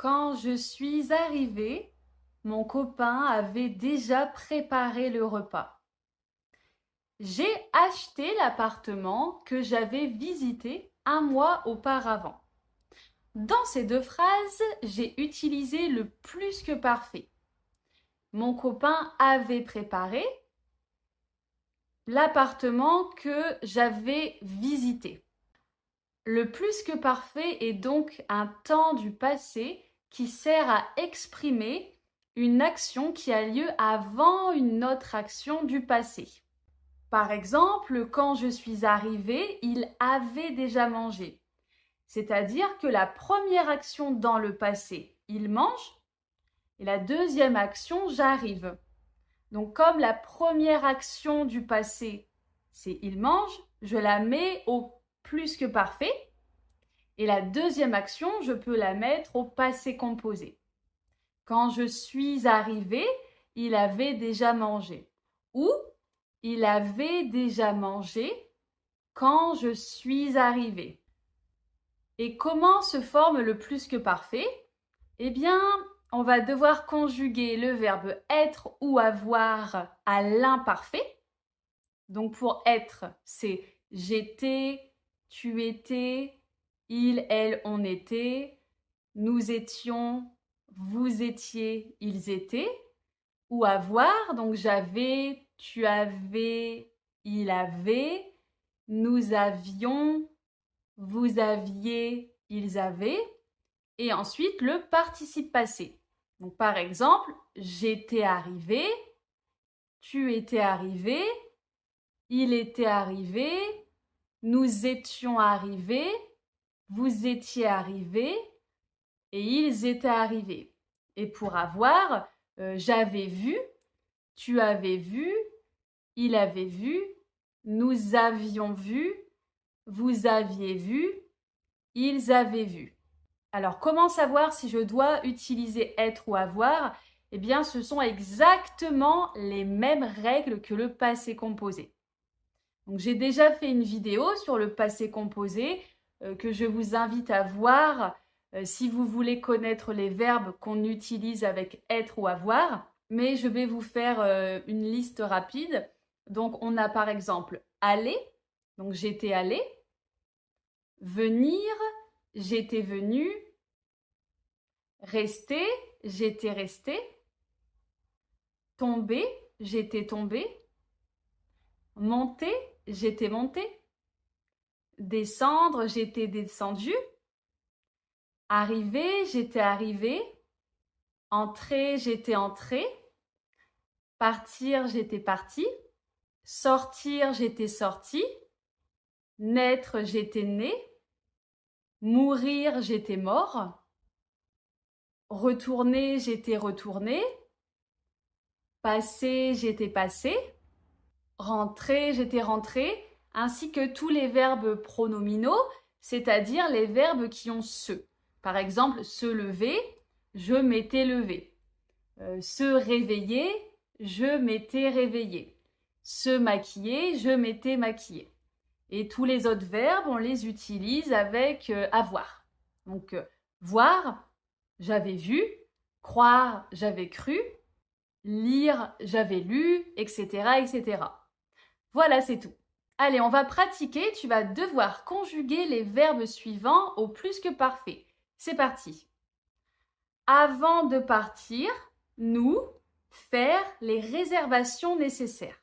Quand je suis arrivée, mon copain avait déjà préparé le repas. J'ai acheté l'appartement que j'avais visité un mois auparavant. Dans ces deux phrases, j'ai utilisé le plus que parfait. Mon copain avait préparé l'appartement que j'avais visité. Le plus que parfait est donc un temps du passé qui sert à exprimer une action qui a lieu avant une autre action du passé. Par exemple, quand je suis arrivée, il avait déjà mangé. C'est-à-dire que la première action dans le passé, il mange, et la deuxième action, j'arrive. Donc comme la première action du passé, c'est il mange, je la mets au plus que parfait. Et la deuxième action, je peux la mettre au passé composé. Quand je suis arrivée, il avait déjà mangé. Ou il avait déjà mangé quand je suis arrivée. Et comment se forme le plus que parfait? Eh bien, on va devoir conjuguer le verbe être ou avoir à l'imparfait. Donc pour être, c'est j'étais, tu étais, il, elle, on était, nous étions, vous étiez, ils étaient. Ou avoir, donc j'avais, tu avais, il avait, nous avions, vous aviez, ils avaient. Et ensuite le participe passé. Donc par exemple, j'étais arrivé, tu étais arrivé, il était arrivé, nous étions arrivés, vous étiez arrivés et ils étaient arrivés. Et pour avoir, j'avais vu, tu avais vu, il avait vu, nous avions vu, vous aviez vu, ils avaient vu. Alors, comment savoir si je dois utiliser être ou avoir? Eh bien, ce sont exactement les mêmes règles que le passé composé. Donc, j'ai déjà fait une vidéo sur le passé composé que je vous invite à voir si vous voulez connaître les verbes qu'on utilise avec être ou avoir. Mais je vais vous faire une liste rapide. Donc, on a par exemple aller, donc j'étais allé, venir, j'étais venu, rester, j'étais resté, tomber, j'étais tombé, monter, j'étais monté, descendre, j'étais descendu, arriver, j'étais arrivé, entrer, j'étais entré, partir, j'étais parti, sortir, j'étais sorti, naître, j'étais né, mourir, j'étais mort, retourner, j'étais retourné, passer, j'étais passé, rentrer, j'étais rentré, ainsi que tous les verbes pronominaux, c'est-à-dire les verbes qui ont se. Par exemple, se lever, je m'étais levé. Se réveiller, je m'étais réveillé. Se maquiller, je m'étais maquillé. Et tous les autres verbes, on les utilise avec avoir. Donc, voir, j'avais vu, croire, j'avais cru, lire, j'avais lu, etc., etc. Voilà, c'est tout. Allez, on va pratiquer. Tu vas devoir conjuguer les verbes suivants au plus que parfait. C'est parti. Avant de partir, nous, faire les réservations nécessaires.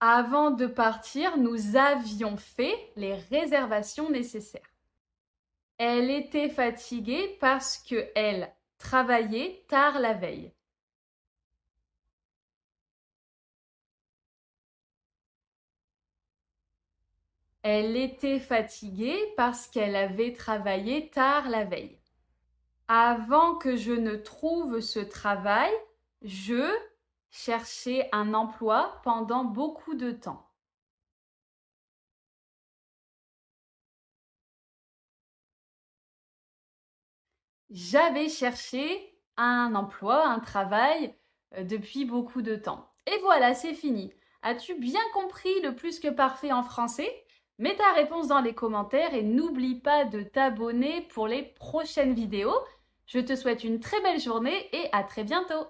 Avant de partir, nous avions fait les réservations nécessaires. Elle était fatiguée parce qu'elle travaillait tard la veille. Elle était fatiguée parce qu'elle avait travaillé tard la veille. Avant que je ne trouve ce travail, je cherchais un emploi pendant beaucoup de temps. J'avais cherché un emploi, un travail depuis beaucoup de temps. Et voilà, c'est fini. As-tu bien compris le plus que parfait en français? Mets ta réponse dans les commentaires et n'oublie pas de t'abonner pour les prochaines vidéos. Je te souhaite une très belle journée et à très bientôt!